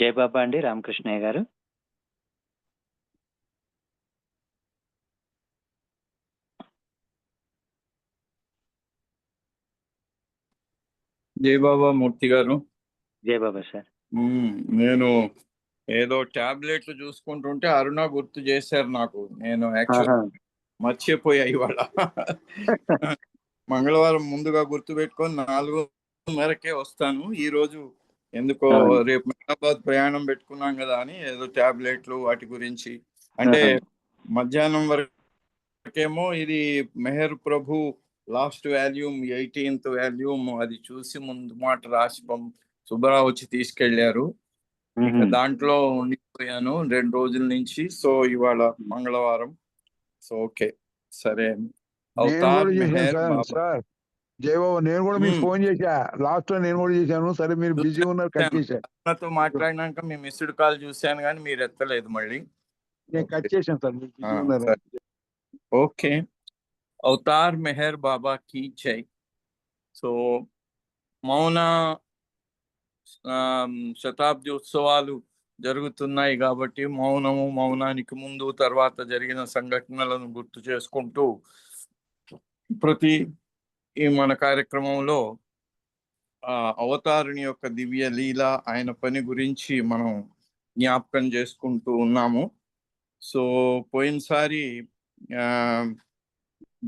జయబాబా అండి, రామకృష్ణయ్య గారు. జయబాబా మూర్తి గారు. జయబాబా సార్. నేను ఏదో టాబ్లెట్లు చూసుకుంటుంటే అరుణ గుర్తు చేశారు నాకు. నేను యాక్చువల్ మర్చిపోయా ఇవాళ. మంగళవారం ముందుగా గుర్తు పెట్టుకొని 4:30కే వస్తాను. ఈ రోజు ఎందుకో రేపు హైదరాబాద్ ప్రయాణం పెట్టుకున్నాం కదా అని ఏదో టాబ్లెట్లు వాటి గురించి, అంటే మధ్యాహ్నం వరకేమో ఇది మెహర్ ప్రభు లాస్ట్ వాల్యూమ్ 18th వాల్యూమ్ అది చూసి ముందు మాట రాసి సుబ్బారావు వచ్చి తీసుకెళ్లారు. ఇక దాంట్లో ఉండిపోయాను 2 రోజుల నుంచి. సో ఇవాళ మంగళవారం. సో ఓకే సరే. సార్ జయబాబు, నేను కూడా మీకు ఫోన్ చేశా. లాస్ట్ లో నేను కూడా చేశాను. సరే మీరు బిజీ ఉన్నారు, కట్ చేశాను. నాతో మాట్లాడినాక మీ మిస్డ్ కాల్ చూశాను కానీ మీరు ఎత్తలేదు. మళ్ళీ నేను కట్ చేశాను సార్, మీరు బిజీ ఉన్నారు. ఓకే. అవతార్ మెహర్ బాబా కీ జై. సో మౌన శతాబ్ది ఉత్సవాలు జరుగుతున్నాయి కాబట్టి మౌనానికి ముందు తర్వాత జరిగిన సంఘటనలను గుర్తు చేసుకుంటూ ప్రతి ఈ మన కార్యక్రమంలో అవతారుని యొక్క దివ్య లీల, ఆయన పని గురించి మనం జ్ఞాపకం చేసుకుంటూ ఉన్నాము. సో పోయినసారి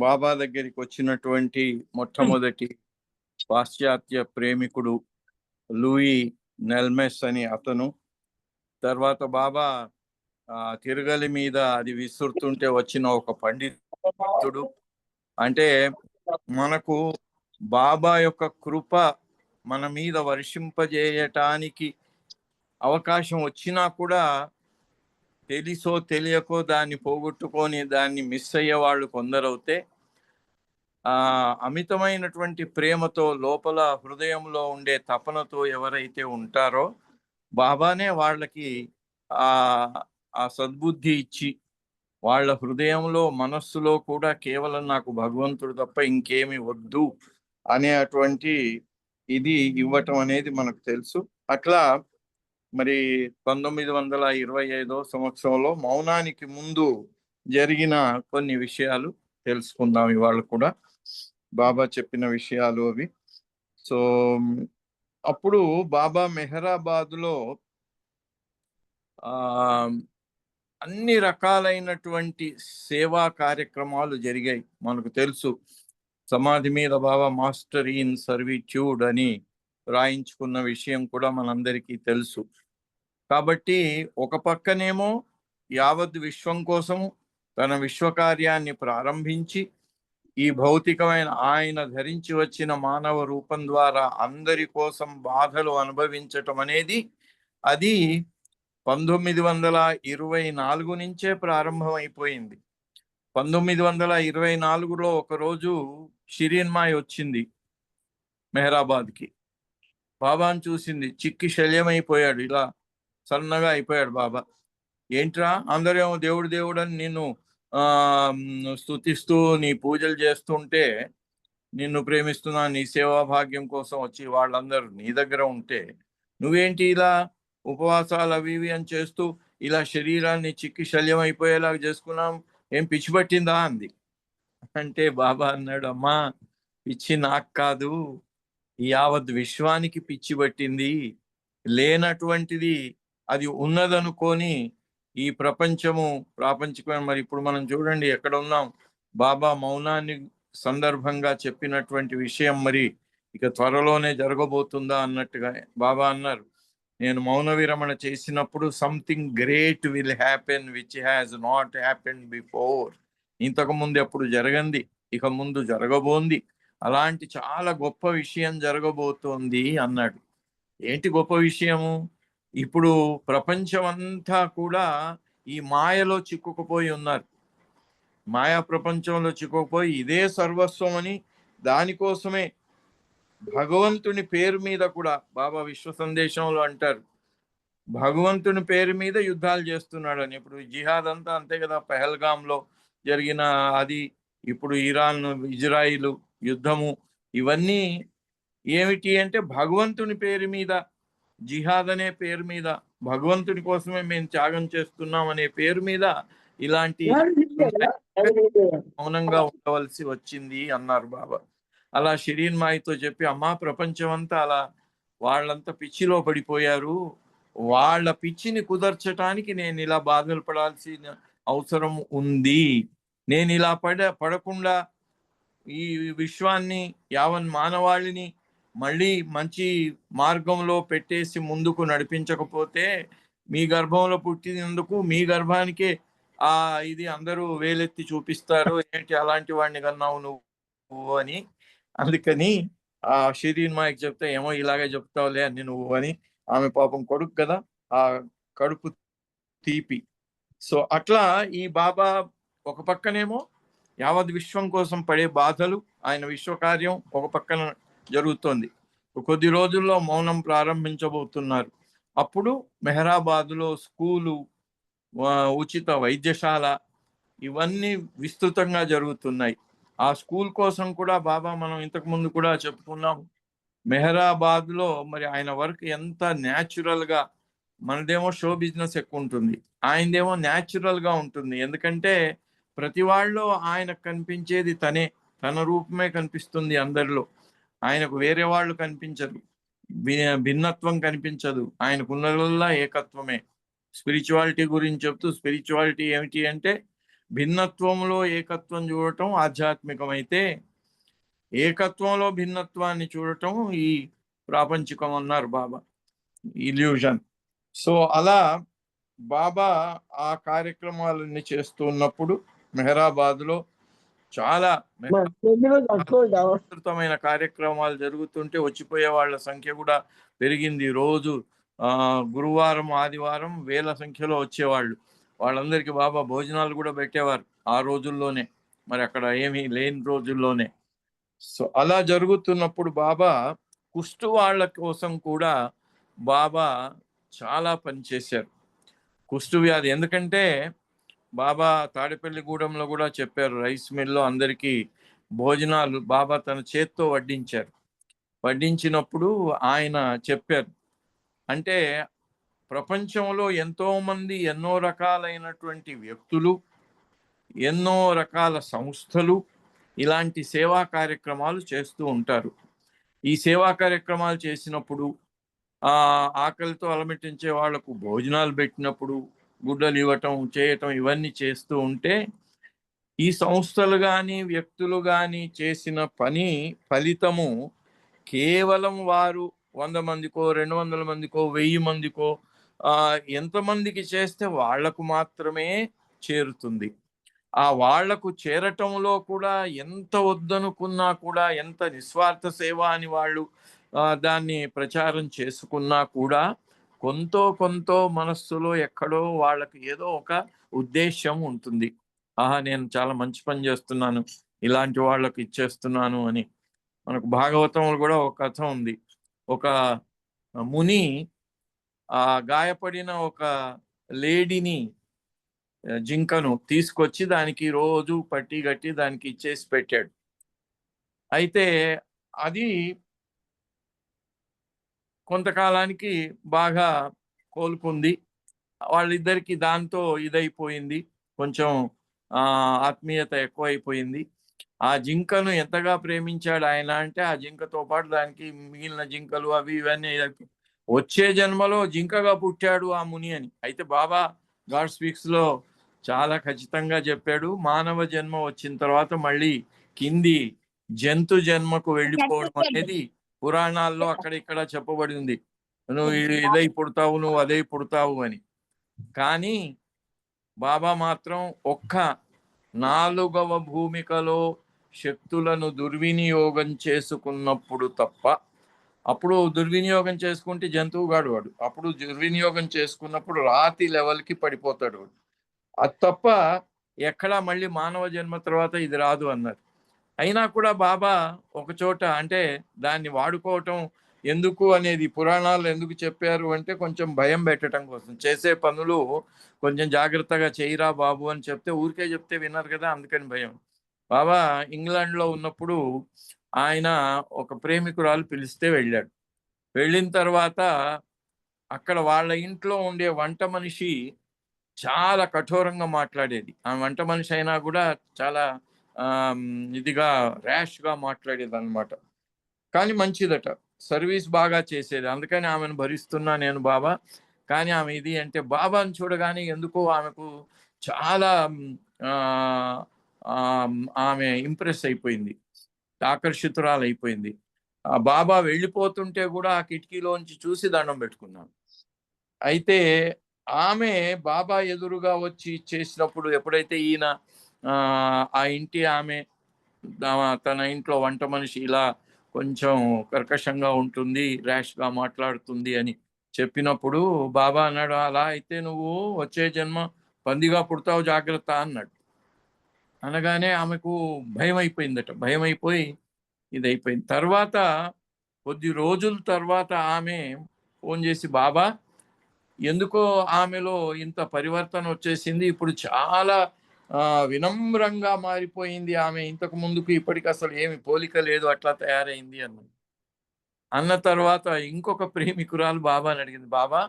బాబా దగ్గరికి వచ్చినటువంటి మొట్టమొదటి పాశ్చాత్య ప్రేమికుడు లూయి నెల్మెస్ అని అతను. తర్వాత బాబా తిరగలి మీద అది విసురుతుంటే వచ్చిన ఒక పండితుడు. అంటే మనకు బాబా యొక్క కృప మన మీద వర్షింపజేయటానికి అవకాశం వచ్చినా కూడా తెలిసో తెలియకో దాన్ని పోగొట్టుకొని దాన్ని మిస్ అయ్యే వాళ్ళు కొందరైతే, అమితమైనటువంటి ప్రేమతో లోపల హృదయంలో ఉండే తపనతో ఎవరైతే ఉంటారో బాబానే వాళ్ళకి ఆ సద్బుద్ధి ఇచ్చి వాళ్ళ హృదయంలో మనస్సులో కూడా కేవలం నాకు భగవంతుడు తప్ప ఇంకేమి వద్దు అనేటువంటి ఇది ఇవ్వటం అనేది మనకు తెలుసు. అట్లా మరి 1925వ సంవత్సరంలో మౌనానికి ముందు జరిగిన కొన్ని విషయాలు తెలుసుకుందాం ఇవాళ కూడా. బాబా చెప్పిన విషయాలు అవి. సో అప్పుడు బాబా మెహరాబాద్లో అన్ని రకాలైనటువంటి సేవా కార్యక్రమాలు జరిగాయి. మనకు తెలుసు, సమాధి మీద బాబా మాస్టర్ ఇన్ సర్విట్యూడ్ అని రాయించుకున్న విషయం కూడా మనందరికీ తెలుసు. కాబట్టి ఒక పక్కనేమో యావత్ విశ్వం కోసం తన విశ్వకార్యాన్ని ప్రారంభించి ఈ భౌతికమైన ఆయన ధరించి వచ్చిన మానవ రూపం ద్వారా అందరి కోసం బాధలు అనుభవించటం అనేది అది 1924 నుంచే ప్రారంభమైపోయింది. 1924లో ఒకరోజు షిరీన్మాయ్ వచ్చింది మెహరాబాద్కి. బాబాను చూసింది, చిక్కి శల్యమైపోయాడు, ఇలా సన్నగా అయిపోయాడు బాబా. ఏంట్రా అందరేమో దేవుడు దేవుడు అని నిన్ను స్తుతిస్తూ నీ పూజలు చేస్తుంటే, నిన్ను ప్రేమిస్తున్నా నీ సేవా భాగ్యం కోసం వచ్చి వాళ్ళందరూ నీ దగ్గర ఉంటే నువ్వేంటి ఇలా ఉపవాసాలు అవి ఇవి అని చేస్తూ ఇలా శరీరాన్ని చిక్కి శల్యం అయిపోయేలాగా చేసుకున్నాం, ఏం పిచ్చి పట్టిందా అంది. అంటే బాబా అన్నాడు, అమ్మా పిచ్చి నాకు కాదు, యావత్ విశ్వానికి పిచ్చి పట్టింది. లేనటువంటిది అది ఉన్నదనుకొని ఈ ప్రాపంచికమైన మరి ఇప్పుడు మనం చూడండి ఎక్కడ ఉన్నాం. బాబా మౌనాన్ని సందర్భంగా చెప్పినటువంటి విషయం మరి ఇక త్వరలోనే జరగబోతుందా అన్నట్టుగా బాబా అన్నారు, నేను మౌన విరమణ చేసినప్పుడు something great will happen which has not happen before. ఇంతకు ముందు ఎప్పుడు జరగంది, ఇక ముందు జరగబోంది, అలాంటి చాలా గొప్ప విషయం జరగబోతోంది అన్నాడు. ఏంటి గొప్ప విషయము? ఇప్పుడు ప్రపంచం అంతా కూడా ఈ మాయలో చిక్కుకుపోయి ఉన్నారు. మాయా ప్రపంచంలో చిక్కుకుపోయి ఇదే సర్వస్వం అని, దానికోసమే భగవంతుని పేరు మీద కూడా బాబా విశ్వ సందేశంలో అంటారు, భగవంతుని పేరు మీద యుద్ధాలు చేస్తున్నాడని. ఇప్పుడు జిహాద్ అంతా అంతే కదా, పెహల్గాంలో జరిగిన అది, ఇప్పుడు ఇరాన్ ఇజ్రాయిల్ యుద్ధము, ఇవన్నీ ఏమిటి అంటే భగవంతుని పేరు మీద జిహాద్ అనే పేరు మీద, భగవంతుడి కోసమే మేము త్యాగం చేస్తున్నాం అనే పేరు మీద ఇలాంటి మౌనంగా ఉండవలసి వచ్చింది అన్నారు బాబా. అలా షిరీన్ మాయితో చెప్పి, అమ్మా ప్రపంచం అంతా అలా వాళ్ళంతా పిచ్చిలో పడిపోయారు, వాళ్ళ పిచ్చిని కుదర్చటానికి నేను ఇలా బాధలు పడాల్సిన అవసరం ఉంది. నేను ఇలా పడకుండా ఈ విశ్వాన్ని, యావన్ మానవాళిని మళ్ళీ మంచి మార్గంలో పెట్టేసి ముందుకు నడిపించకపోతే మీ గర్భంలో పుట్టినందుకు మీ గర్భానికే ఇది అందరూ వేలెత్తి చూపిస్తారు, ఏంటి అలాంటి వాడిని కన్నావు నువ్వు అని. అందుకని ఆ షిరీన్ మాయకి చెప్తే, ఏమో ఇలాగే చెప్తావులే అని నువ్వు అని. ఆమె పాపం కొడుకు కదా, ఆ కడుపు తీపి. సో అట్లా ఈ బాబా ఒక పక్కనేమో యావత్ విశ్వం కోసం పడే బాధలు, ఆయన విశ్వకార్యం ఒక పక్కన జరుగుతోంది. కొద్ది రోజుల్లో మౌనం ప్రారంభించబోతున్నారు. అప్పుడు మెహరాబాద్లో స్కూలు, ఉచిత వైద్యశాల ఇవన్నీ విస్తృతంగా జరుగుతున్నాయి. ఆ స్కూల్ కోసం కూడా బాబా, మనం ఇంతకు ముందు కూడా చెప్పుకున్నాం, మెహరాబాద్లో మరి ఆయన వర్క్ ఎంత న్యాచురల్గా, మనదేమో షో బిజినెస్ ఎక్కువ ఉంటుంది, ఆయనదేమో న్యాచురల్గా ఉంటుంది. ఎందుకంటే ప్రతి వాళ్ళలో ఆయనకు కనిపించేది తనే, తన రూపమే కనిపిస్తుంది అందరిలో. ఆయనకు వేరే వాళ్ళు కనిపించరు, భిన్నత్వం కనిపించదు, ఆయనకున్నదల్లా ఏకత్వమే. స్పిరిచువాలిటీ గురించి చెప్తూ, స్పిరిచువాలిటీ ఏమిటి అంటే భిన్నత్వంలో ఏకత్వం చూడటం ఆధ్యాత్మికమైతే, ఏకత్వంలో భిన్నత్వాన్ని చూడటం ఈ ప్రాపంచికం అన్నారు బాబా, ఇల్యూషన్. సో అలా బాబా ఆ కార్యక్రమాలన్నీ చేస్తున్నప్పుడు మెహరాబాద్లో చాలా విస్తృతమైన కార్యక్రమాలు జరుగుతుంటే వచ్చిపోయే వాళ్ళ సంఖ్య కూడా పెరిగింది. రోజు గురువారం, ఆదివారం వేల సంఖ్యలో వచ్చేవాళ్ళు. వాళ్ళందరికీ బాబా భోజనాలు కూడా పెట్టేవారు ఆ రోజుల్లోనే, మరి అక్కడ ఏమీ లేని రోజుల్లోనే. సో అలా జరుగుతున్నప్పుడు బాబా కుష్టు వాళ్ళ కోసం కూడా బాబా చాలా పనిచేశారు. కుష్టు వ్యాధి, ఎందుకంటే బాబా తాడేపల్లిగూడెంలో కూడా చెప్పారు, రైస్ మిల్లో అందరికీ భోజనాలు బాబా తన చేత్తో వడ్డించారు. వడ్డించినప్పుడు ఆయన చెప్పారు, అంటే ప్రపంచంలో ఎంతో మంది, ఎన్నో రకాలైనటువంటి వ్యక్తులు, ఎన్నో రకాల సంస్థలు ఇలాంటి సేవా కార్యక్రమాలు చేస్తూ ఉంటారు. ఈ సేవా కార్యక్రమాలు చేసినప్పుడు, ఆకలితో అలమటించే వాళ్లకు భోజనాలు పెట్టినప్పుడు, గుడ్డలు ఇవ్వటం, చేయటం, ఇవన్నీ చేస్తూ ఉంటే ఈ సంస్థలు కానీ వ్యక్తులు కానీ చేసిన పని ఫలితము కేవలం వారు 100 మందికో, 200 మందికో, 1000 మందికో, ఎంతమందికి చేస్తే వాళ్లకు మాత్రమే చేరుతుంది. ఆ వాళ్లకు చేరటంలో కూడా ఎంత వద్దనుకున్నా కూడా, ఎంత నిస్వార్థ సేవ అని వాళ్ళు దాన్ని ప్రచారం చేసుకున్నా కూడా, కొంతో మనస్సులో ఎక్కడో వాళ్ళకి ఏదో ఒక ఉద్దేశం ఉంటుంది. నేను చాలా మంచి పని చేస్తున్నాను, ఇలాంటి వాళ్ళకు ఇచ్చేస్తున్నాను అని. మనకు భాగవతంలో కూడా ఒక కథ ఉంది. ఒక ముని గాయపడిన ఒక లేడీని, జింకను తీసుకొచ్చి దానికి రోజు పట్టి గట్టి దానికి ఇచ్చేసి పెట్టాడు. అయితే అది కొంతకాలానికి బాగా కోలుకుంది. వాళ్ళిద్దరికి దాంతో ఇదైపోయింది, కొంచెం ఆత్మీయత ఎక్కువైపోయింది. ఆ జింకను ఎంతగా ప్రేమించాడు ఆయన అంటే, ఆ జింకతో పాటు దానికి మిగిలిన జింకలు అవి ఇవన్నీ వచ్చే జన్మలో జింకగా పుట్టాడు ఆ ముని అని. అయితే బాబా గాడ్ స్పీక్స్ లో చాలా ఖచ్చితంగా చెప్పాడు, మానవ జన్మ వచ్చిన తర్వాత మళ్ళీ కింది జంతు జన్మకు వెళ్ళిపోవడం అనేది పురాణాల్లో అక్కడ ఇక్కడ చెప్పబడి ఉంది. నువ్వు ఇదై పుడతావు, నువ్వు అదే పుడతావు అని. కానీ బాబా మాత్రం ఒక్క 4వ భూమికలో శక్తులను దుర్వినియోగం చేసుకున్నప్పుడు తప్ప, అప్పుడు దుర్వినియోగం చేసుకుంటే జంతువుగాడు వాడు, అప్పుడు దుర్వినియోగం చేసుకున్నప్పుడు రాతి లెవెల్కి పడిపోతాడు వాడు. అది తప్ప ఎక్కడా మళ్ళీ మానవ జన్మ తర్వాత ఇది రాదు అన్నారు. అయినా కూడా బాబా ఒక చోట, అంటే దాన్ని వాడుకోవటం ఎందుకు అనేది పురాణాలు ఎందుకు చెప్పారు అంటే, కొంచెం భయం పెట్టడం కోసం, చేసే పనులు కొంచెం జాగ్రత్తగా చేయరా బాబు అని చెప్తే, ఊరికే చెప్తే విన్నారు కదా, అందుకని భయం. బాబా ఇంగ్లాండ్లో ఉన్నప్పుడు ఆయన ఒక ప్రేమికురాలు పిలిస్తే వెళ్ళాడు. వెళ్ళిన తర్వాత అక్కడ వాళ్ళ ఇంట్లో ఉండే వంట మనిషి చాలా కఠోరంగా మాట్లాడేది. ఆ వంట మనిషి అయినా కూడా చాలా ఇదిగా ర్యాష్గా మాట్లాడేది అనమాట. కానీ మంచిదట, సర్వీస్ బాగా చేసేది. అందుకని ఆమెను భరిస్తున్నా నేను బాబా. కానీ ఆమె ఇది అంటే బాబాను చూడగానే ఎందుకో ఆమెకు చాలా ఆమె ఇంప్రెస్ అయిపోయింది, ఆకర్షితురాలైపోయింది. ఆ బాబా వెళ్ళిపోతుంటే కూడా ఆ కిటికీలోంచి చూసి దండం పెట్టుకున్నాను. అయితే ఆమె బాబా ఎదురుగా వచ్చి చేసినప్పుడు ఎప్పుడైతే ఈయన ఆ ఇంటి ఆమె తన ఇంట్లో వంట మనిషి ఇలా కొంచెం కర్కశంగా ఉంటుంది, ర్యాష్గా మాట్లాడుతుంది అని చెప్పినప్పుడు బాబా అన్నాడు, అలా అయితే నువ్వు వచ్చే జన్మ పందిగా పుడతావు, జాగ్రత్త అన్నాడు. అనగానే ఆమెకు భయం అయిపోయిందట. భయం అయిపోయి ఇదైపోయింది. తర్వాత కొద్ది రోజుల తర్వాత ఆమె ఫోన్ చేసి, బాబా ఎందుకో ఆమెలో ఇంత పరివర్తన వచ్చేసింది, ఇప్పుడు చాలా వినమ్రంగా మారిపోయింది ఆమె, ఇంతకు ముందుకు ఇప్పటికి అసలు ఏమి పోలిక లేదు, అట్లా తయారైంది అన్న తర్వాత ఇంకొక ప్రేమికురాలు బాబాని అడిగింది, బాబా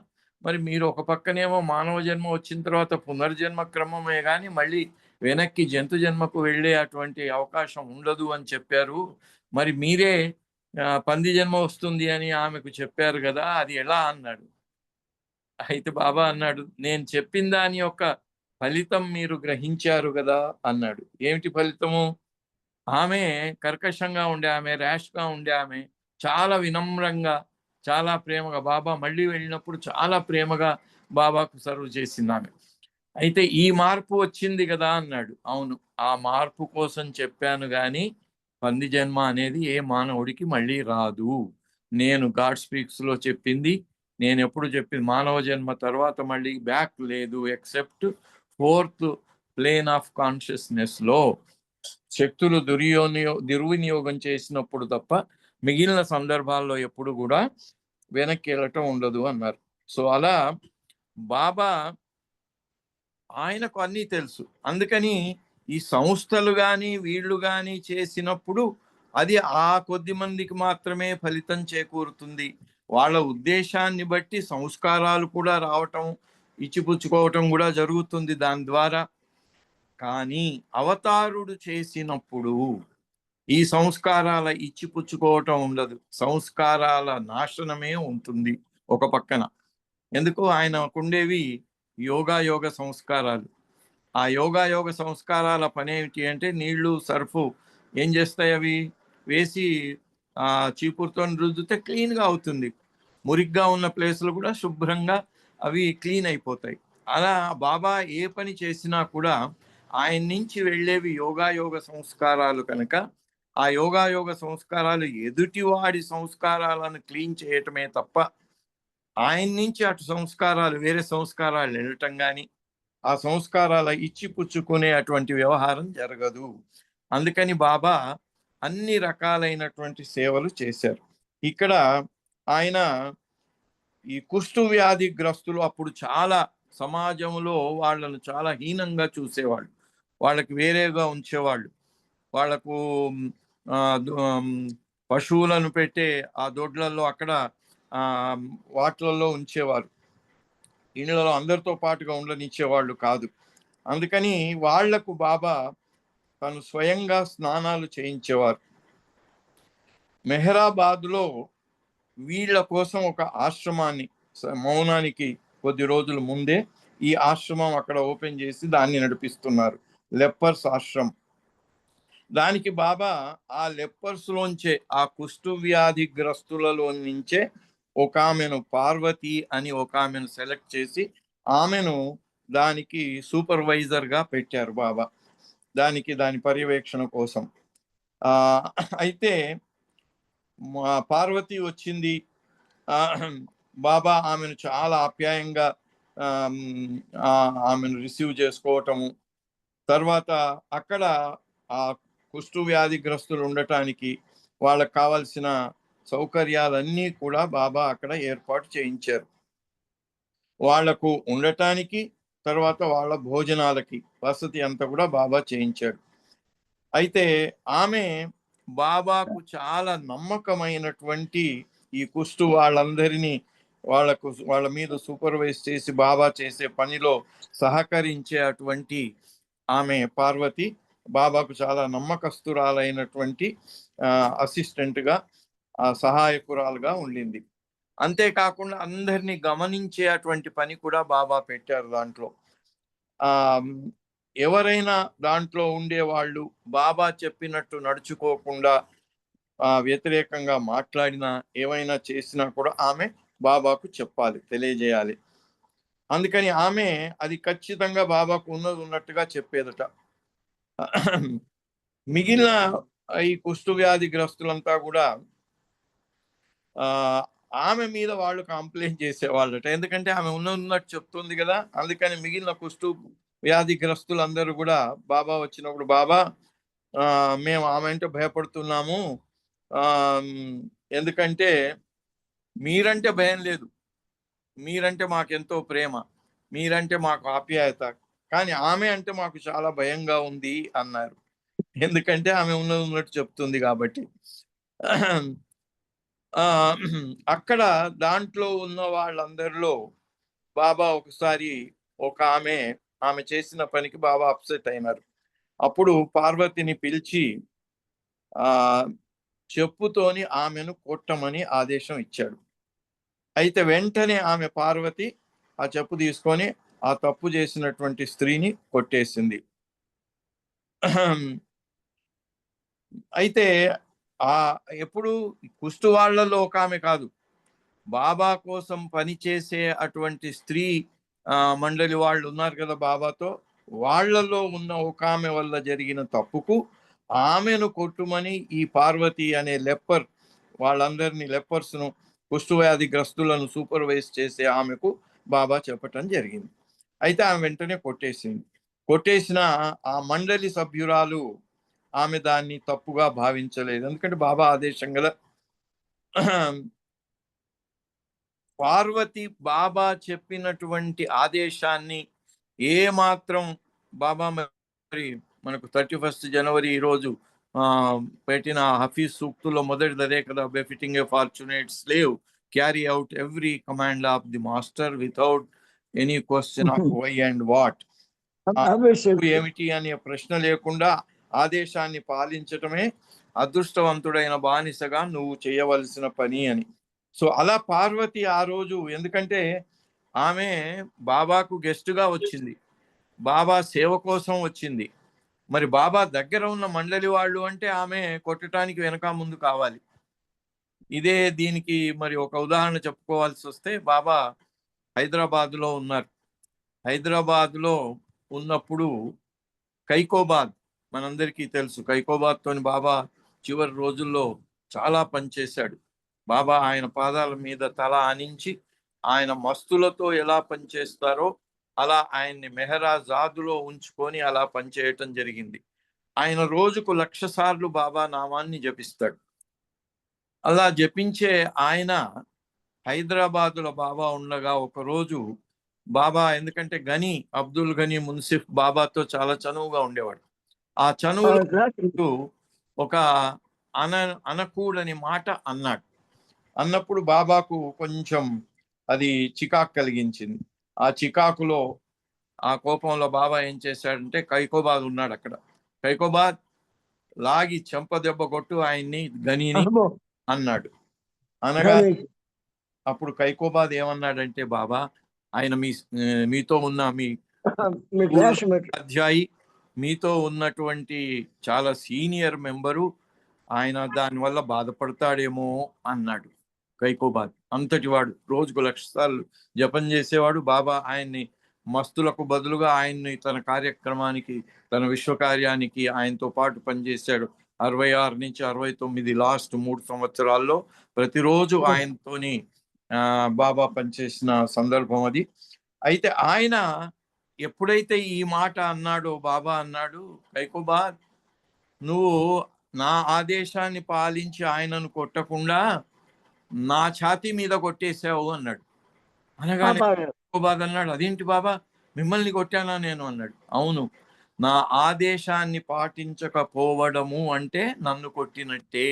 మరి మీరు ఒక పక్కనేమో మానవ జన్మ వచ్చిన తర్వాత పునర్జన్మ క్రమమే కానీ మళ్ళీ వెనక్కి జంతు జన్మకు వెళ్ళే అటువంటి అవకాశం ఉండదు అని చెప్పారు, మరి మీరే పంది జన్మ వస్తుంది అని ఆమెకు చెప్పారు కదా, అది ఎలా అన్నాడు. అయితే బాబా అన్నాడు, నేను చెప్పిన దాని యొక్క ఫలితం మీరు గ్రహించారు కదా అన్నాడు. ఏమిటి ఫలితము? ఆమె కర్కశంగా ఉండే ఆమె, ర్యాష్గా ఉండే ఆమె చాలా వినమ్రంగా, చాలా ప్రేమగా, బాబా మళ్ళీ వెళ్ళినప్పుడు చాలా ప్రేమగా బాబాకు సర్వ్ చేసింది ఆమె. అయితే ఈ మార్పు వచ్చింది కదా అన్నాడు. అవును, ఆ మార్పు కోసం చెప్పాను కానీ పంది జన్మ అనేది ఏ మానవుడికి మళ్ళీ రాదు. నేను గాడ్ స్పీక్స్లో చెప్పింది, నేను ఎప్పుడు చెప్పింది, మానవ జన్మ తర్వాత మళ్ళీ బ్యాక్ లేదు, ఎక్సెప్ట్ 4th ప్లేన్ ఆఫ్ కాన్షియస్నెస్లో శక్తులు దుర్వినియోగం చేసినప్పుడు తప్ప మిగిలిన సందర్భాల్లో ఎప్పుడు కూడా వెనక్కి వెళ్ళటం ఉండదు అన్నారు. సో అలా బాబా ఆయనకు అన్నీ తెలుసు. అందుకని ఈ సంస్థలు కానీ వీళ్ళు కానీ చేసినప్పుడు అది ఆ కొద్ది మందికి మాత్రమే ఫలితం చేకూరుతుంది. వాళ్ళ ఉద్దేశాన్ని బట్టి సంస్కారాలు కూడా రావటం, ఇచ్చిపుచ్చుకోవటం కూడా జరుగుతుంది దాని ద్వారా. కానీ అవతారుడు చేసినప్పుడు ఈ సంస్కారాల ఇచ్చిపుచ్చుకోవటం ఉండదు, సంస్కారాల నాశనమే ఉంటుంది ఒక పక్కన. ఎందుకు? ఆయనకుండేవి యోగ సంస్కారాలు. ఆ యోగ సంస్కారాల పని ఏమిటి అంటే, నీళ్లు సర్ఫు ఏం చేస్తాయి, అవి వేసి చీపురుతో రుద్దితే క్లీన్గా అవుతుంది, మురిగ్గా ఉన్న ప్లేసులు కూడా శుభ్రంగా అవి క్లీన్ అయిపోతాయి. అలా బాబా ఏ పని చేసినా కూడా ఆయన నుంచి వెళ్ళేవి యోగ సంస్కారాలు కనుక ఆ యోగ సంస్కారాలు ఎదుటివాడి సంస్కారాలను క్లీన్ చేయటమే తప్ప ఆయన నుంచి అటు సంస్కారాలు వేరే సంస్కారాలు వెళ్ళటం కానీ ఆ సంస్కారాల ఇచ్చిపుచ్చుకునే అటువంటి వ్యవహారం జరగదు. అందుకని బాబా అన్ని రకాలైనటువంటి సేవలు చేశారు. ఇక్కడ ఆయన ఈ కుష్టు వ్యాధిగ్రస్తులు అప్పుడు చాలా సమాజంలో వాళ్ళను చాలా హీనంగా చూసేవాళ్ళు, వాళ్ళకి వేరేగా ఉంచేవాళ్ళు, వాళ్లకు పశువులను పెట్టే ఆ దొడ్లలో అక్కడ వాటిలలో ఉంచేవారు, ఇళ్లలో అందరితో పాటుగా ఉండనిచ్చేవాళ్ళు కాదు. అందుకని వాళ్లకు బాబా తను స్వయంగా స్నానాలు చేయించేవారు. మెహరాబాద్లో వీళ్ళ కోసం ఒక ఆశ్రమాన్ని, మౌనానికి కొద్ది రోజుల ముందే ఈ ఆశ్రమం అక్కడ ఓపెన్ చేసి దాన్ని నడిపిస్తున్నారు, లెప్పర్స్ ఆశ్రమం. దానికి బాబా ఆ లెప్పర్స్ లోంచే, ఆ కుష్టు వ్యాధిగ్రస్తులలో నుంచే ఒక ఆమెను, పార్వతి అని ఒక ఆమెను సెలెక్ట్ చేసి ఆమెను దానికి సూపర్వైజర్గా పెట్టారు బాబా, దాని పర్యవేక్షణ కోసం. అయితే పార్వతి వచ్చింది, బాబా ఆమెను చాలా ఆప్యాయంగా ఆమెను రిసీవ్ చేసుకోవటము, తర్వాత అక్కడ ఆ కుష్టు వ్యాధిగ్రస్తులు ఉండటానికి వాళ్ళకు కావలసిన సౌకర్యాలన్నీ కూడా బాబా అక్కడ ఏర్పాటు చేయించారు. వాళ్లకు ఉండటానికి, తర్వాత వాళ్ళ భోజనాలకి వసతి అంతా కూడా బాబా చేయించాడు. అయితే ఆమె బాబాకు చాలా నమ్మకమైనటువంటి ఈ కుష్టు వాళ్ళందరినీ వాళ్ళ మీద సూపర్వైజ్ చేసి బాబా చేసే పనిలో సహకరించే అటువంటి ఆమె పార్వతి బాబాకు చాలా నమ్మకస్తురాలైనటువంటి అసిస్టెంట్గా సహాయకురాలుగా ఉండింది. అంతేకాకుండా అందరినీ గమనించే అటువంటి పని కూడా బాబా పెట్టారు దాంట్లో. ఎవరైనా దాంట్లో ఉండేవాళ్ళు బాబా చెప్పినట్టు నడుచుకోకుండా వ్యతిరేకంగా మాట్లాడినా ఏమైనా చేసినా కూడా ఆమె బాబాకు చెప్పాలి, తెలియజేయాలి. అందుకని ఆమె అది ఖచ్చితంగా బాబాకు ఉన్నట్టుగా చెప్పేదట. మిగిలిన ఈ కుష్టు వ్యాధిగ్రస్తులంతా కూడా ఆమె మీద వాళ్ళు కంప్లైంట్ చేసేవాళ్ళట. ఎందుకంటే ఆమె ఉన్నట్టు చెప్తుంది కదా. అందుకని మిగిలిన కుష్టు వ్యాధిగ్రస్తులందరూ కూడా బాబా వచ్చినప్పుడు, బాబా మేము ఆమె అంటే భయపడుతున్నాము, ఎందుకంటే మీరంటే భయం లేదు, మీరంటే మాకెంతో ప్రేమ, మీరంటే మాకు ఆప్యాయత, కానీ ఆమె అంటే మాకు చాలా భయంగా ఉంది అన్నారు. ఎందుకంటే ఆమె ఉన్నట్టు చెప్తుంది కాబట్టి. అక్కడ దాంట్లో ఉన్న వాళ్ళందరిలో బాబా ఒకసారి ఒక ఆమె చేసిన పనికి బాబా అప్సెట్ అయినారు. అప్పుడు పార్వతిని పిలిచి చెప్పుతోని ఆమెను కొట్టమని ఆదేశం ఇచ్చాడు. అయితే వెంటనే ఆమె పార్వతి ఆ చెప్పు తీసుకొని ఆ తప్పు చేసినటువంటి స్త్రీని కొట్టేసింది. అయితే ఎప్పుడు కుష్టు వాళ్ళలో ఒక ఆమె కాదు, బాబా కోసం పనిచేసే అటువంటి స్త్రీ మండలి వాళ్ళు ఉన్నారు కదా బాబాతో, వాళ్లలో ఉన్న ఒక ఆమె వల్ల జరిగిన తప్పుకు ఆమెను కొట్టుమని ఈ పార్వతి అనే లెప్పర్ వాళ్ళందరినీ లెప్పర్స్ను కుష్టు వ్యాధిగ్రస్తులను సూపర్వైజ్ చేసే ఆమెకు బాబా చెప్పటం జరిగింది. అయితే ఆమె వెంటనే కొట్టేసింది. కొట్టేసిన ఆ మండలి సభ్యురాలు ఆమె దాన్ని తప్పుగా భావించలేదు. ఎందుకంటే బాబా ఆదేశం గల పార్వతి బాబా చెప్పినటువంటి ఆదేశాన్ని ఏ మాత్రం బాబా మరి మనకు 31 జనవరి ఈరోజు పెట్టిన హఫీజ్ సూక్తులో మొదటిదే కదా, befitting a fortunate slave carry out every command of the master without any question of why and what. ఏమిటి అనే ప్రశ్న లేకుండా ఆదేశాన్ని పాలించటమే అదృష్టవంతుడైన బానిసగా నువ్వు చేయవలసిన పని అని. సో అలా పార్వతి ఆ రోజు, ఎందుకంటే ఆమె బాబాకు గెస్ట్గా వచ్చింది, బాబా సేవ కోసం వచ్చింది. మరి బాబా దగ్గర ఉన్న మండలి వాళ్ళు అంటే ఆమె కొట్టడానికి వెనక ముందు కావాలి. ఇదే దీనికి మరి ఒక ఉదాహరణ చెప్పుకోవాల్సి వస్తే, బాబా హైదరాబాద్లో ఉన్నారు. హైదరాబాద్లో ఉన్నప్పుడు కైకోబాద్ మనందరికీ తెలుసు. కైకోబాద్తోని బాబా చివరి రోజుల్లో చాలా పనిచేశాడు. బాబా ఆయన పాదాల మీద తల ఆనించి ఆయన మస్తులతో ఎలా పనిచేస్తారో అలా ఆయన్ని మెహరాజాదులో ఉంచుకొని అలా పనిచేయటం జరిగింది. ఆయన రోజుకు 1,00,000 సార్లు బాబా నామాన్ని జపిస్తాడు. అలా జపించే ఆయన హైదరాబాదులో బాబా ఉండగా ఒకరోజు బాబా, ఎందుకంటే అబ్దుల్ గనీ మున్సిఫ్ బాబాతో చాలా చనువుగా ఉండేవాడు. ఆ చనువు ఒక అనకూడని మాట అన్నాడు. అన్నప్పుడు బాబాకు కొంచెం అది చికాకు కలిగించింది. ఆ చికాకులో ఆ కోపంలో బాబా ఏం చేశాడంటే, కైకోబాద్ ఉన్నాడు అక్కడ, కైకోబాద్ లాగి చెంప దెబ్బ కొట్టు ఆయన్ని, గనీని అన్నాడు. అనగా అప్పుడు కైకోబాద్ ఏమన్నాడంటే, బాబా ఆయన మీతో ఉన్న మీ అధ్యాయి, మీతో ఉన్నటువంటి చాలా సీనియర్ మెంబరు, ఆయన దానివల్ల బాధపడతాడేమో అన్నాడు. కైకోబాద్ అంతటి వాడు, రోజుకు 1,00,000 సార్లు జపం చేసేవాడు. బాబా ఆయన్ని మస్తులకు బదులుగా ఆయన్ని తన కార్యక్రమానికి, తన విశ్వకార్యానికి ఆయనతో పాటు పనిచేశాడు. 66 నుంచి 69 లాస్ట్ 3 సంవత్సరాల్లో ప్రతిరోజు ఆయనతోని బాబా పనిచేసిన సందర్భం అది. అయితే ఆయన ఎప్పుడైతే ఈ మాట అన్నాడో, బాబా అన్నాడు, కైకోబాద్ నువ్వు నా ఆదేశాన్ని పాలించి ఆయనను కొట్టకుండా నా ఛాతీ మీద కొట్టేశావు అన్నాడు. అనగానే కైకోబాద్ అన్నాడు, అదేంటి బాబా, మిమ్మల్ని కొట్టానా నేను అన్నాడు. అవును, నా ఆదేశాన్ని పాటించకపోవడము అంటే నన్ను కొట్టినట్టే.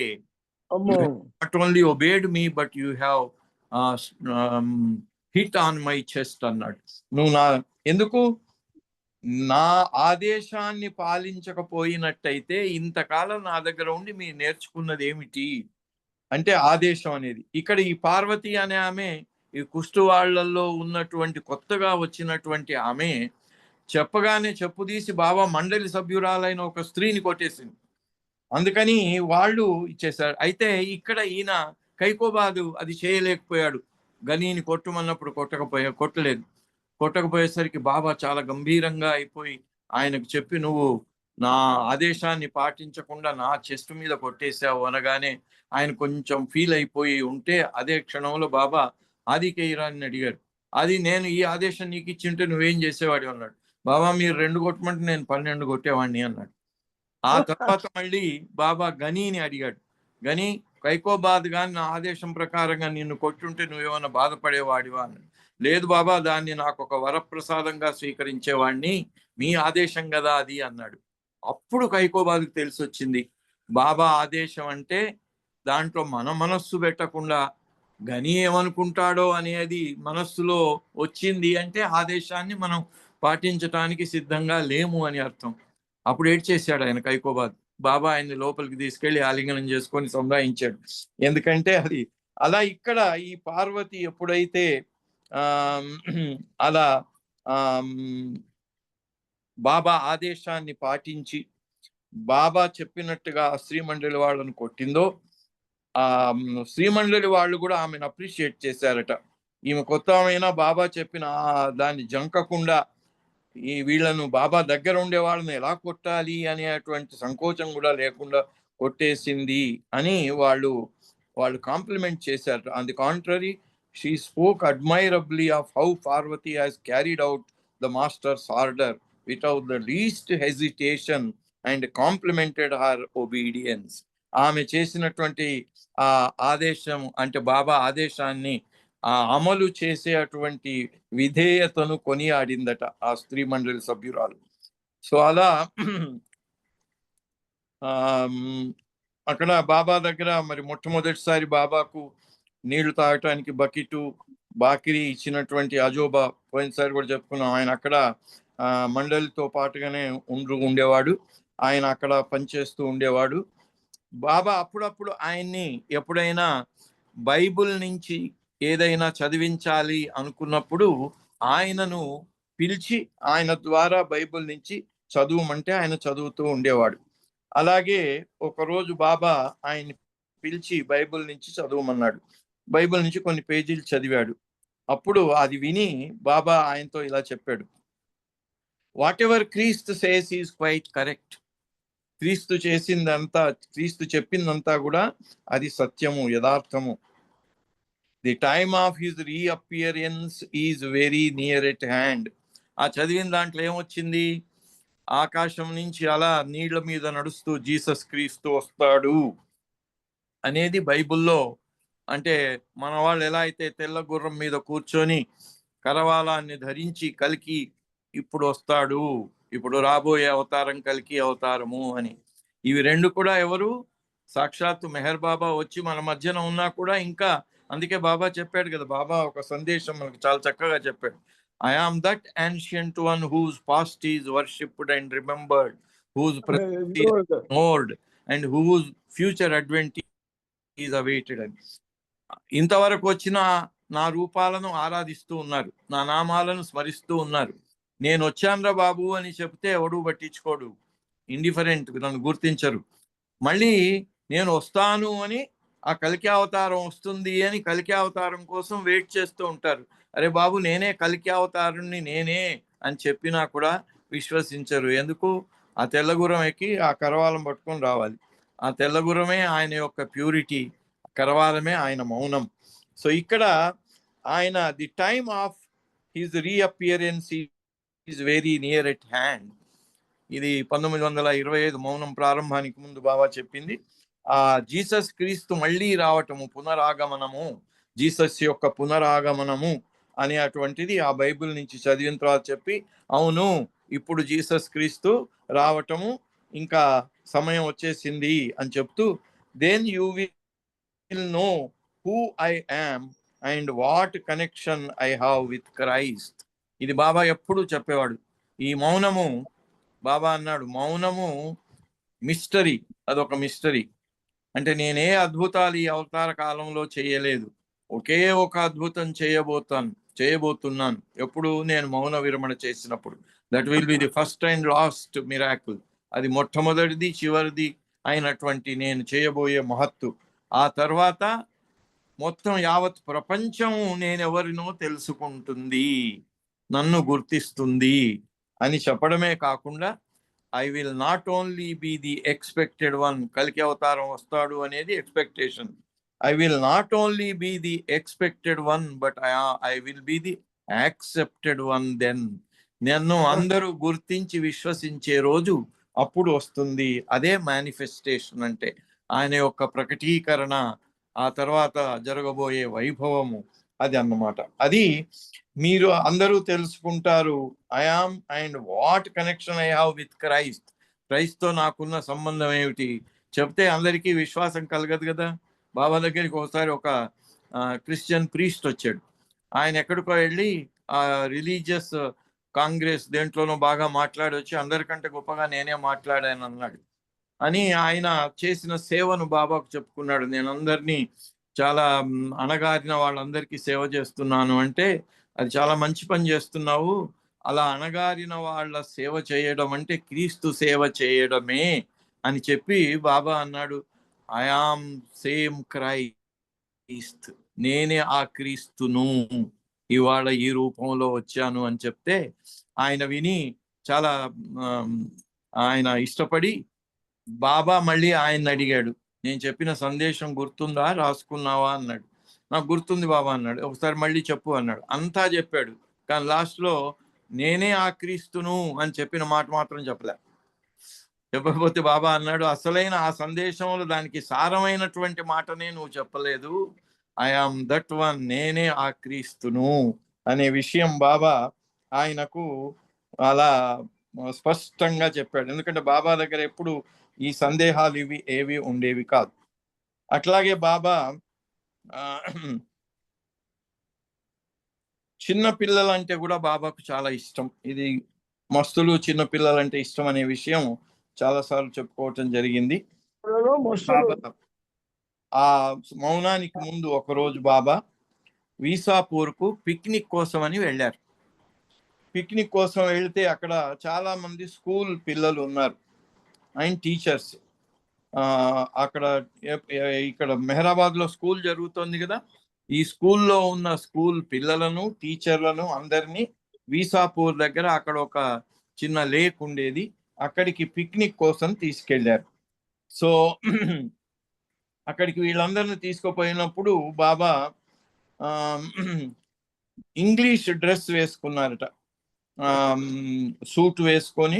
Not only obeyed me but you have hit on my chest అన్నాడు. నువ్వు ఎందుకు నా ఆదేశాన్ని పాలించకపోయినట్టయితే ఇంతకాలం నా దగ్గర ఉండి మీరు నేర్చుకున్నది ఏమిటి అంటే ఆదేశం అనేది. ఇక్కడ ఈ పార్వతి అనే ఆమె ఈ కుష్టు వాళ్ళల్లో ఉన్నటువంటి కొత్తగా వచ్చినటువంటి ఆమె చెప్పగానే చెప్పు తీసి బాబా మండలి సభ్యురాలైన ఒక స్త్రీని కొట్టేసింది. అందుకని వాళ్ళు ఇచ్చేశారు. అయితే ఇక్కడ ఈయన కైకోబాదు అది చేయలేకపోయాడు. గనీని కొట్టమన్నప్పుడు కొట్టకపోయేసరికి బాబా చాలా గంభీరంగా అయిపోయి ఆయనకు చెప్పి, నువ్వు నా ఆదేశాన్ని పాటించకుండా నా చెస్ట్ మీద కొట్టేశావు అనగానే ఆయన కొంచెం ఫీల్ అయిపోయి ఉంటే అదే క్షణంలో బాబా ఆదికేయరాన్ని అడిగారు. అది నేను ఈ ఆదేశం నీకు ఇచ్చింటే నువ్వేం చేసేవాడి అన్నాడు. బాబా మీరు 2 కొట్టమంటే నేను 12 కొట్టేవాడిని అన్నాడు. ఆ తర్వాత మళ్ళీ బాబా గనీని అడిగాడు. గని కైకోబాద్ గాని నా ఆదేశం ప్రకారంగా నిన్ను కొట్టుంటే నువ్వేమన్నా బాధపడేవాడివా అన్నాడు. లేదు బాబా, దాన్ని నాకు ఒక వరప్రసాదంగా స్వీకరించేవాడిని, మీ ఆదేశం కదా అది అన్నాడు. అప్పుడు కైకోబాద్కి తెలిసి వచ్చింది బాబా ఆదేశం అంటే దాంట్లో మన మనస్సు పెట్టకుండా గని ఏమనుకుంటాడో అనేది మనస్సులో వచ్చింది అంటే ఆదేశాన్ని మనం పాటించటానికి సిద్ధంగా లేము అని అర్థం. అప్పుడు ఏడ్చేశాడు ఆయన కైకోబాద్. బాబా ఆయన్ని లోపలికి తీసుకెళ్లి ఆలింగనం చేసుకొని సంధాయించాడు. ఎందుకంటే అది అలా ఇక్కడ ఈ పార్వతి ఎప్పుడైతే అలా బాబా ఆదేశాన్ని పాటించి బాబా చెప్పినట్టుగా శ్రీమండలి వాళ్ళను కొట్టిందో శ్రీమండలి వాళ్ళు కూడా ఆమెను అప్రిషియేట్ చేశారట. ఈమె కొత్త అయినా బాబా చెప్పిన దాన్ని జంకకుండా ఈ వీళ్ళను బాబా దగ్గర ఉండే వాళ్ళని ఎలా కొట్టాలి అనేటువంటి సంకోచం కూడా లేకుండా కొట్టేసింది అని వాళ్ళు కాంప్లిమెంట్ చేశారు. On the contrary, she spoke admirably of how Parvati has carried out the master's order without the least hesitation and complimented her obedience. ఆమె చేసినటువంటి ఆ ఆదేశం అంటే బాబా ఆదేశాన్ని అమలు చేసేటువంటి విధేయతను కొనియాడిందట ఆ స్త్రీ మండలి సభ్యురాలు. సో అలా అక్కడ బాబా దగ్గర మరి మొట్టమొదటిసారి బాబాకు నీళ్లు తాగటానికి బకెటు బాకిరీ ఇచ్చినటువంటి అజోబా పోయినసారి కూడా చెప్పుకున్నాం. ఆయన అక్కడ మండలితో పాటుగానే ఉండేవాడు. ఆయన అక్కడ పనిచేస్తూ ఉండేవాడు. బాబా అప్పుడప్పుడు ఆయన్ని ఎప్పుడైనా బైబుల్ నుంచి ఏదైనా చదివించాలి అనుకున్నప్పుడు ఆయనను పిలిచి ఆయన ద్వారా బైబిల్ నుంచి చదువుమంటే ఆయన చదువుతూ ఉండేవాడు. అలాగే ఒకరోజు బాబా ఆయన్ని పిలిచి బైబిల్ నుంచి చదవమన్నాడు. బైబిల్ నుంచి కొన్ని పేజీలు చదివాడు. అప్పుడు అది విని బాబా ఆయనతో ఇలా చెప్పాడు, వాట్ ఎవర్ క్రీస్తు సేస్ ఈజ్ క్వైట్ కరెక్ట్. క్రీస్తు చేసిందంతా, క్రీస్తు చెప్పిందంతా కూడా అది సత్యము, యథార్థము. The time of his reappearance is very near at hand. ఆ చదివిన దాంట్లో ఏమొచ్చింది, ఆకాశం నుంచి అలా నీళ్ల మీద నడుస్తూ జీసస్ క్రీస్తు వస్తాడు అనేది బైబిల్లో. అంటే మన వాళ్ళు ఎలా అయితే తెల్ల గుర్రం మీద కూర్చొని కరవాలాన్ని ధరించి కల్కి ఇప్పుడు వస్తాడు, ఇప్పుడు రాబోయే అవతారం కల్కి అవతారము అని. ఇవి రెండు కూడా ఎవరు, సాక్షాత్తు మెహర్ బాబా వచ్చి మన మధ్యన ఉన్నా కూడా ఇంకా. అందుకే బాబా చెప్పాడు కదా, బాబా ఒక సందేశం మనకు చాలా చక్కగా చెప్పాడు. I am that ancient one whose past is worshipped and remembered, whose present is ignored, and whose future advent is awaited. ఇంతవరకు వచ్చిన నా రూపాలను ఆరాధిస్తూ ఉన్నారు, నా నామాలను స్మరిస్తూ ఉన్నారు. నేను వచ్చానురా బాబు అని చెప్తే ఎవడు పట్టించుకోడు, ఇండిఫరెంట్, నన్ను గుర్తించరు. మళ్ళీ నేను వస్తాను అని, ఆ కల్కి అవతారం వస్తుంది అని కల్కి అవతారం కోసం వెయిట్ చేస్తూ ఉంటారు. అరే బాబు నేనే కల్కి అవతారుణ్ణి నేనే అని చెప్పినా కూడా విశ్వసించరు. ఎందుకు, ఆ తెల్లగురం ఎక్కి ఆ కరవాలం పట్టుకొని రావాలి. ఆ తెల్లగురమే ఆయన యొక్క ప్యూరిటీ, కరవాలమే ఆయన మౌనం. సో ఇక్కడ ఆయన the time of his reappearance is very near at hand. ఇది 1925 మౌనం ప్రారంభానికి ముందు బాబా చెప్పింది. ఆ జీసస్ క్రీస్తు మళ్ళీ రావటము, పునరాగమనము, జీసస్ యొక్క పునరాగమనము అనేటువంటిది ఆ బైబిల్ నుంచి చదివిన తర్వాత చెప్పి, అవును ఇప్పుడు జీసస్ క్రీస్తు రావటము ఇంకా సమయం వచ్చేసింది అని చెప్తూ, then you will know who I am and what connection I have with Christ. ఇది బాబా ఎప్పుడు చెప్పేవాడు. ఈ మౌనము, బాబా అన్నాడు మౌనము మిస్టరీ, అదొక మిస్టరీ. అంటే నేనే అద్భుతాలు ఈ అవతార కాలంలో చేయలేదు, ఒకే ఒక అద్భుతం చేయబోతున్నాను ఎప్పుడు, నేను మౌన విరమణ చేసినప్పుడు. That will be the first and last miracle. అది మొట్టమొదటిది చివరిది అయినటువంటి నేను చేయబోయే మహత్తు. ఆ తర్వాత మొత్తం యావత్ ప్రపంచం నేనెవరినో తెలుసుకుంటుంది, నన్ను గుర్తిస్తుంది అని చెప్పడమే కాకుండా I will not only be the expected one. కలికి అవతారం వస్తాడు అనేది expectation. I will not only be the expected one but I will be the accepted one. Then నన్ను అందరూ గుర్తించి విశ్వసించే రోజు అప్పుడు వస్తుంది. అదే మేనిఫెస్టేషన్ అంటే, ఆయన యొక్క ప్రకటీకరణ, ఆ తర్వాత జరగబోయే వైభవము, అది అన్నమాట. అది మీరు అందరూ తెలుసుకుంటారు. I am and what connection I have with Christ. క్రైస్ట్తో నాకున్న సంబంధం ఏమిటి చెప్తే అందరికీ విశ్వాసం కలగదు కదా. బాబా దగ్గరికి ఒకసారి ఒక క్రిస్టియన్ ప్రీస్ట్ వచ్చాడు. ఆయన ఎక్కడికో వెళ్ళి ఆ రిలీజియస్ కాంగ్రెస్ దేంట్లోనో బాగా మాట్లాడి వచ్చి అందరికంటే గొప్పగా నేనే మాట్లాడాను అన్నాడు. అని ఆయన చేసిన సేవను బాబాకు చెప్పుకున్నాడు. నేను అందరినీ చాలా అణగారిన వాళ్ళందరికీ సేవ చేస్తున్నాను అంటే, అది చాలా మంచి పని చేస్తున్నావు. అలా అణగారిన వాళ్ళ సేవ చేయడం అంటే క్రీస్తు సేవ చేయడమే అని చెప్పి బాబా అన్నాడు, ఐ ఆమ్ సేమ్ క్రైస్ట్, నేనే ఆ క్రీస్తును, ఇవాళ ఈ రూపంలో వచ్చాను అని చెప్తే ఆయన విని చాలా ఆయన ఇష్టపడి బాబా మళ్ళీ ఆయన అడిగాడు, నేను చెప్పిన సందేశం గుర్తుందా, రాసుకున్నావా అన్నాడు. నాకు గుర్తుంది బాబా అన్నాడు. ఒకసారి మళ్ళీ చెప్పు అన్నాడు. అంతా చెప్పాడు, కానీ లాస్ట్లో నేనే ఆ క్రీస్తును అని చెప్పిన మాట మాత్రం చెప్పకపోతే బాబా అన్నాడు, అసలైన ఆ సందేశంలో దానికి సారమైనటువంటి మాటనే నువ్వు చెప్పలేదు. ఐ ఆమ్ దట్ వన్, నేనే ఆ క్రీస్తును అనే విషయం బాబా ఆయనకు అలా స్పష్టంగా చెప్పాడు. ఎందుకంటే బాబా దగ్గర ఎప్పుడు ఈ సందేహాలు ఏవి ఉండేవి కాదు. అట్లాగే బాబా చిన్న పిల్లలంటే కూడా బాబాకు చాలా ఇష్టం. ఇది మస్తులు చిన్న పిల్లలంటే ఇష్టం అనే విషయం చాలాసార్లు చెప్పుకోవటం జరిగింది. బాబా ఆ మౌనానికి ముందు ఒకరోజు బాబా వీసాపూర్కు పిక్నిక్ కోసం అని వెళ్ళారు. పిక్నిక్ కోసం వెళ్తే అక్కడ చాలా మంది స్కూల్ పిల్లలు ఉన్నారు అండ్ టీచర్స్. అక్కడ ఇక్కడ మెహరాబాద్ లో స్కూల్ జరుగుతుంది కదా, ఈ స్కూల్లో ఉన్న స్కూల్ పిల్లలను టీచర్లను అందరినీ వీసాపూర్ దగ్గర అక్కడ ఒక చిన్న లేక్ ఉండేది, అక్కడికి పిక్నిక్ కోసం తీసుకెళ్లారు. సో అక్కడికి వీళ్ళందరిని తీసుకుపోయినప్పుడు బాబా ఇంగ్లీష్ డ్రెస్ వేసుకున్నారట. సూట్ వేసుకొని,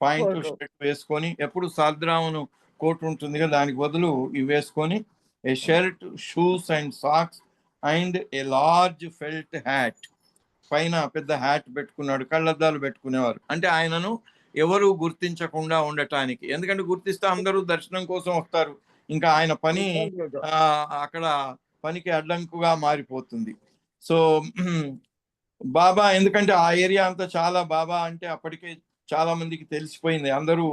పాయింట్ షర్ట్ వేసుకొని, ఎప్పుడు సాద్రామును కోట్ ఉంటుంది కదా దానికి బదులు ఇవి వేసుకొని, a shirt, shoes and socks and a large felt hat, పైన పెద్ద హ్యాట్ పెట్టుకున్నాడు. కళ్ళద్దాలు పెట్టుకునేవారు, అంటే ఆయనను ఎవరు గుర్తించకుండా ఉండటానికి. ఎందుకంటే గుర్తిస్తే అందరూ దర్శనం కోసం వస్తారు, ఇంకా ఆయన పని అక్కడ పనికి అడ్డంకుగా మారిపోతుంది. సో బాబా, ఎందుకంటే ఆ ఏరియా అంతా చాలా బాబా అంటే అప్పటికే చాలా మందికి తెలిసిపోయింది, అందరూ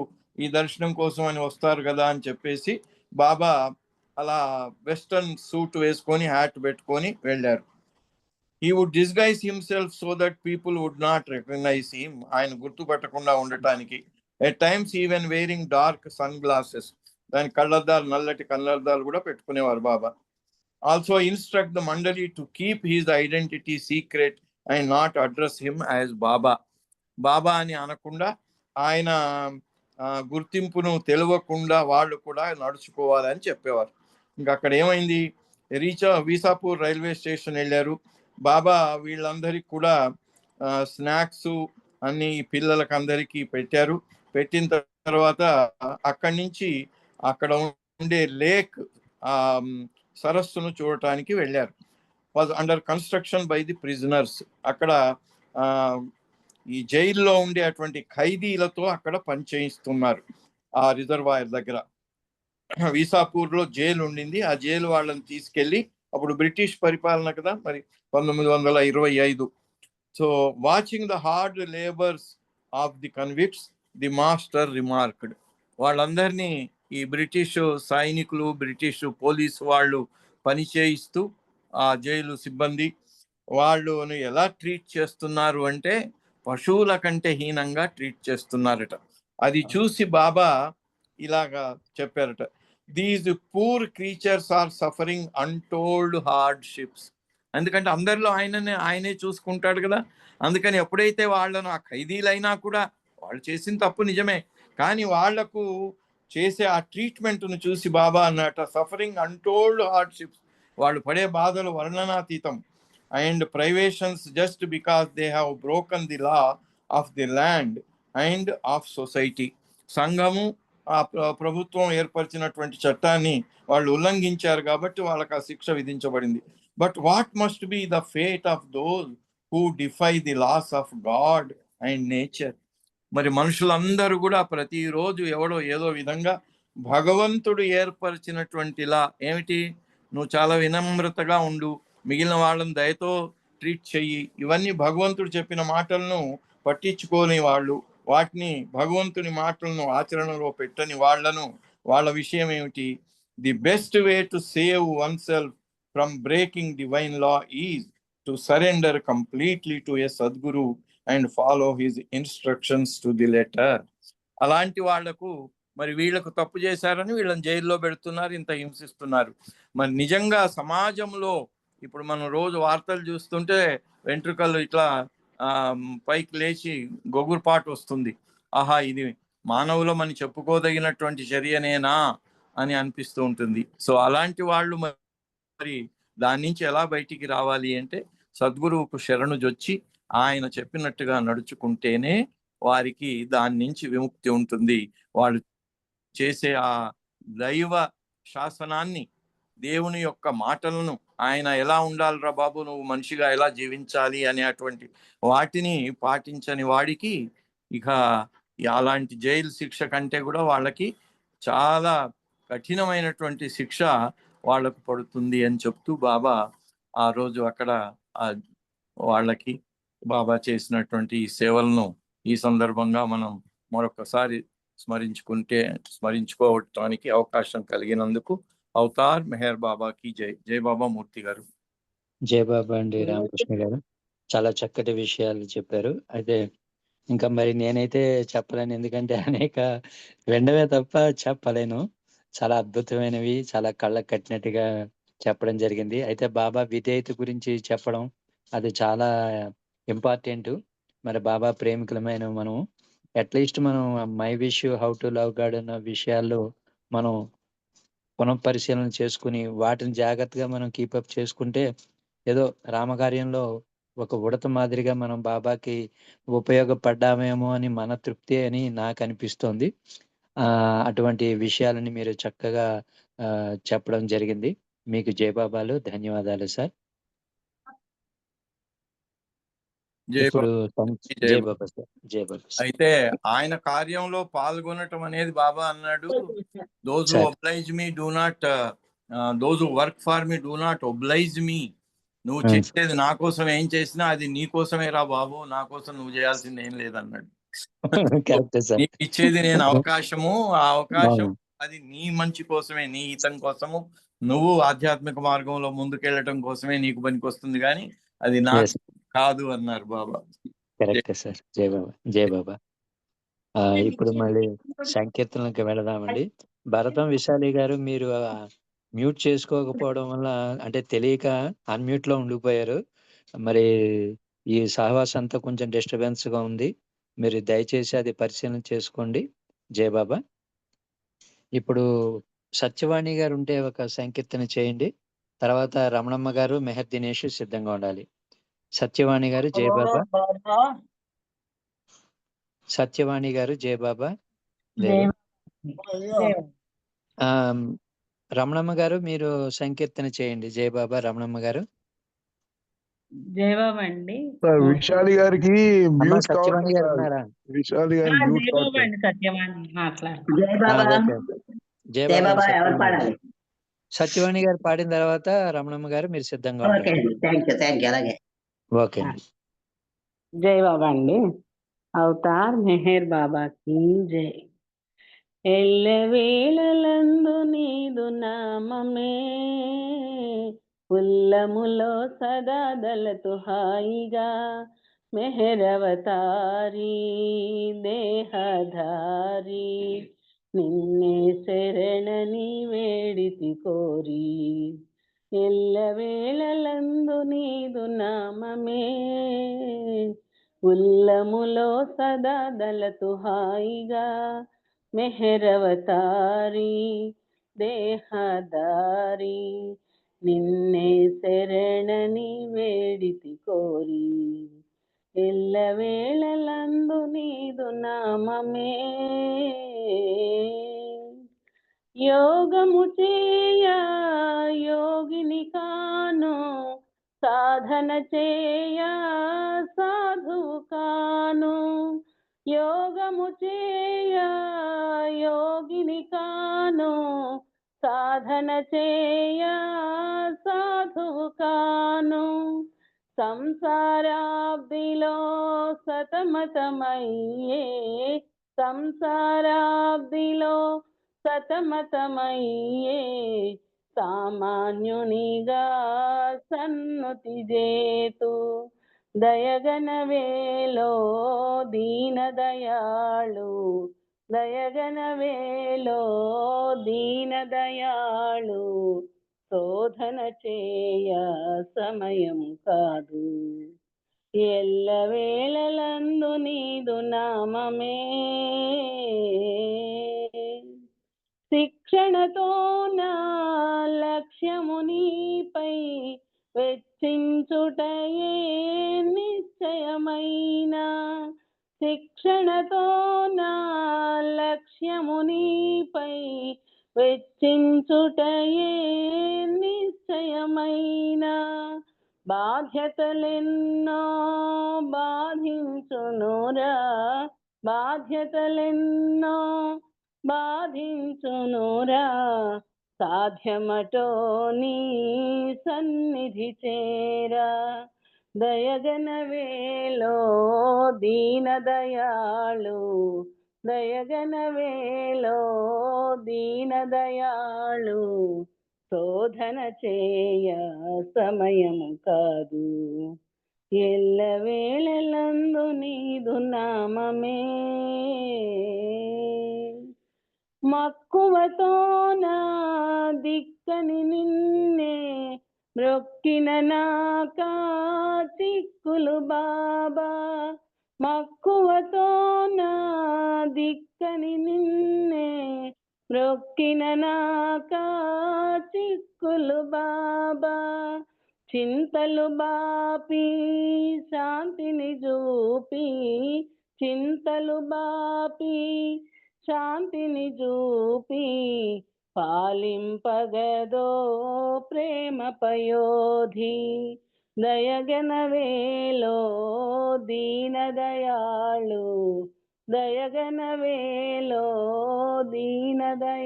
ఈ దర్శనం కోసం అని వస్తారు కదా అని చెప్పేసి బాబా అలా వెస్టర్న్ సూట్ వేసుకొని హ్యాట్ పెట్టుకొని వెళ్ళారు. He would disguise himself so that people would not recognize him, ఆయన గుర్తుపట్టకుండా ఉండటానికి. At times even wearing dark sunglasses, దాని కళ్ళద్దాలు, నల్లటి కళ్ళద్దాలు కూడా పెట్టుకునేవారు బాబా. Also instruct the mandali to keep his identity secret and not address him as Baba. బాబా అని అనకుండా, ఆయన గుర్తింపును తెలియకుండా వాళ్ళు కూడా నడుచుకోవాలని చెప్పేవారు. ఇంకా అక్కడ ఏమైంది, వీసాపూర్ రైల్వే స్టేషన్ వెళ్ళారు. బాబా వీళ్ళందరికీ కూడా స్నాక్స్ అన్ని పిల్లలకి అందరికీ పెట్టారు. పెట్టిన తర్వాత అక్కడి నుంచి అక్కడ ఉండే లేక్ సరస్సును చూడటానికి వెళ్ళారు. Was under construction by the prisoners. అక్కడ ఈ జైల్లో ఉండే అటువంటి ఖైదీలతో అక్కడ పనిచేయిస్తున్నారు ఆ రిజర్వాయర్ దగ్గర. వీసాపూర్లో జైలు ఉండింది, ఆ జైలు వాళ్ళని తీసుకెళ్లి అప్పుడు బ్రిటిష్ పరిపాలన కదా మరి 1925. So watching the hard labours of the convicts, the master remarked. వాళ్ళందరినీ ఈ బ్రిటిష్ సైనికులు, బ్రిటిష్ పోలీసు వాళ్ళు పని చేయిస్తూ ఆ జైలు సిబ్బంది వాళ్ళను ఎలా ట్రీట్ చేస్తున్నారు అంటే పశువుల కంటే హీనంగా ట్రీట్ చేస్తున్నారట. అది చూసి బాబా ఇలాగా చెప్పారట, these poor creatures are suffering untold hardships. ఎందుకంటే అందరిలో ఆయనే చూసుకుంటాడు కదా. అందుకని ఎప్పుడైతే వాళ్ళను ఆ ఖైదీలైనా కూడా వాళ్ళు చేసిన తప్పు నిజమే, కానీ వాళ్లకు చేసే ఆ ట్రీట్మెంట్ను చూసి బాబా అన్నట, సఫరింగ్ అన్టోల్డ్ హార్డ్షిప్స్, వాళ్ళు పడే బాధలు వర్ణనాతీతం. And privations just because they have broken the law of the land and of society. సంఘము ఆ ప్రభుత్వం ఏర్పరిచినటువంటి చట్టాన్ని వాళ్ళు ఉల్లంఘించారు కాబట్టి వాళ్ళకి ఆ శిక్ష విధించబడింది. But what must be the fate of those who defy the laws of God and nature. మరి మనుషులందరూ కూడా ప్రతిరోజు ఎవడో ఏదో విధంగా భగవంతుడు ఏర్పరిచినటువంటి లా ఏమిటి, నువ్వు చాలా వినమ్రతగా ఉండు, మిగిలిన వాళ్ళని దయతో ట్రీట్ చెయ్యి, ఇవన్నీ భగవంతుడు చెప్పిన మాటలను పట్టించుకోని వాళ్ళు, వాటిని భగవంతుని మాటలను ఆచరణలో పెట్టని వాళ్ళ విషయం ఏమిటి? The best way to save one self from breaking divine law is to surrender completely to a sadguru and follow his instructions to the letter. అలాంటి వాళ్లకు మరి వీళ్ళకు తప్పు చేశారని వీళ్ళని జైల్లో పెడుతున్నారు, ఇంత హింసిస్తున్నారు. మరి నిజంగా సమాజంలో ఇప్పుడు మనం రోజు వార్తలు చూస్తుంటే వెంట్రుకలు ఇట్లా పైకి లేచి గొగురుపాటు వస్తుంది. ఆహా, ఇది మానవులం అని చెప్పుకోదగినటువంటి చర్యనేనా అని అనిపిస్తూ ఉంటుంది. సో అలాంటి వాళ్ళు మరి దాని నుంచి ఎలా బయటికి రావాలి అంటే సద్గురువుకు శరణు జొచ్చి ఆయన చెప్పినట్టుగా నడుచుకుంటేనే వారికి దాని నుంచి విముక్తి ఉంటుంది. వాళ్ళు చేసే ఆ దైవ శాసనాన్ని, దేవుని యొక్క మాటలను, ఆయన ఎలా ఉండాలిరా బాబు, నువ్వు మనిషిగా ఎలా జీవించాలి అనేటువంటి వాటిని పాటించని వాడికి ఇక అలాంటి జైలు శిక్ష కంటే కూడా వాళ్ళకి చాలా కఠినమైనటువంటి శిక్ష వాళ్లకు పడుతుంది అని చెప్తూ బాబా ఆ రోజు అక్కడ వాళ్ళకి బాబా చేసినటువంటి ఈ సేవలను ఈ సందర్భంగా మనం మరొకసారి స్మరించుకోవటానికి అవకాశం కలిగినందుకు అవతార్ మెహర్ బాబాకి జై. జై బాబా మూర్తి గారు. జై బాబా అండి రామకృష్ణ గారు, చాలా చక్కటి విషయాలు చెప్పారు. అయితే ఇంకా మరి నేనైతే చెప్పలేను, ఎందుకంటే అనేక వినడమే తప్ప చెప్పలేను. చాలా అద్భుతమైనవి, చాలా కళ్ళకు కట్టినట్టుగా చెప్పడం జరిగింది. అయితే బాబా విధేయత గురించి చెప్పడం అది చాలా ఇంపార్టెంట్. మరి బాబా ప్రేమికులమైన మనం అట్లీస్ట్ మనం my wish how to love God అన్న విషయాల్లో మనం పునఃపరిశీలన చేసుకుని వాటిని జాగ్రత్తగా మనం కీపప్ చేసుకుంటే ఏదో రామకార్యంలో ఒక ఉడత మాదిరిగా మనం బాబాకి ఉపయోగపడ్డామేమో అని మన తృప్తి అని నాకు అనిపిస్తోంది. అటువంటి విషయాలని మీరు చక్కగా చెప్పడం జరిగింది. మీకు జయబాబాలు, ధన్యవాదాలు సార్. ఇప్పుడు జై బాబా సార్. జై బాబా. అయితే ఆయన కార్యంలో పాల్గొనటం అనేది బాబా అన్నాడు, those who oblige me do not, those who work for me do not oblige me. నువ్వు చేసేది నా కోసం ఏం చేసినా అది నీ కోసమే రా బాబు, నా కోసం నువ్వు చేయాల్సింది ఏం లేదన్నాడు. నీకు ఇచ్చేది నేను అవకాశము, ఆ అవకాశం అది నీ మంచి కోసమే, నీ హితం కోసము, నువ్వు ఆధ్యాత్మిక మార్గంలో ముందుకెళ్ళటం కోసమే నీకు పనికొస్తుంది, కానీ అది నా కాదు అన్నారు బాబా. Correct sir. జై బాబా. జై బాబా. ఇప్పుడు మళ్ళీ సంకీర్తనలకు వెళదామండి. భరతం విశాలి గారు, మీరు మ్యూట్ చేసుకోకపోవడం వల్ల అంటే తెలియక అన్మ్యూట్ లో ఉండిపోయారు. మరి ఈ సహవాసం అంతా కొంచెం డిస్టర్బెన్స్ గా ఉంది, మీరు దయచేసి అది పరిశీలన చేసుకోండి. జై బాబా. ఇప్పుడు సత్యవాణి గారు ఉంటే ఒక సంకీర్తన చేయండి. తర్వాత రమణమ్మ గారు, మెహర్ దినేష్ సిద్ధంగా ఉండాలి. సత్యవాణి గారు జై బాబా. సత్యవాణి గారు జై బాబా. రమణమ్మ గారు మీరు సంకీర్తన చేయండి. జై బాబా. రమణమ్మ గారు. జై బాబా అండి. విశాలి గారికి మ్యూట్ సత్యవాణి గారు ఉన్నారా? విశాలి గారు మ్యూట్ జై బాబా అండి. సత్యవాణి మాట్లాడు. జై బాబా. జై బాబా. ఎవరు పాడాలి? సత్యవాణి గారు పాడిన తర్వాత రమణమ్మ గారు మీరు సిద్ధంగా ఓకే ఉండండి. అండి, థ్యాంక్ యూ అలాగే. ఓకే అండి. జై బాబా అండి. అవతార్ మెహర్ బాబాకి జై. ఎల్లవేళలందు నీదు నామమే ఉల్లములో సదా దళతు హాయిగా మెహరవతారి దేహధారి నిన్నే శరణని వేడితి కోరి. ఎల్లవేళలందు నీదు నామమే ఉల్లములో సదా దళతు హాయిగా మెహరవతారి దేహదారి నిన్నే శరణని వేడితి కోరి. ఎల్లవేళలందు నీదు నామమే యోగము చేయ యోగిని కాను సాధన చేయ సాధువు కాను. యోగము చేయ యోగిని కాను సాధన చేయ సాధువు కాను. సంసారాబ్దిలో సతమతమయ్యే సంసారాబ్దిలో సతమతమయ్యే సామాన్యునిగా సన్నుతి జేతు. దయగనవేలో దీనదయాళు దయగనవేలో దీనదయాళు శోధన చేయ సమయం కాదు. ఎల్లవేళలందు నీదు నామమే శిక్షణతో నా లక్ష్యము నీపై వెచ్చించుటయే నిశ్చయమైన. శిక్షణతో నా లక్ష్యము నీపై వెచ్చించుటయే నిశ్చయమైన. బాధ్యతలెన్నో బాధించునురా బాధ్యతలెన్నో బాధించునురా సాధ్యమటో నీ సన్నిధి చేరా. దయగనవేలో దీనదయాళు దయగనవేలో దీనదయాళు శోధన చేయ సమయము కాదు. ఎల్లవేళలందు నీదు నామమే మక్కువతో నా దిక్కని నిన్నే మ్రొక్కిన నాకా చిక్కులు బాబా. మక్కువతో నా దిక్కని నిన్నే మ్రొక్కిన నాకా చిక్కులు బాబా. చింతలు బాపి శాంతిని చూపి చింతలు బాపి శాంతిని చూపి పాలింపగదో ప్రేమ పయోధి. దయగనవేలో దీనదయాళు దయగనవేలో దీనదయ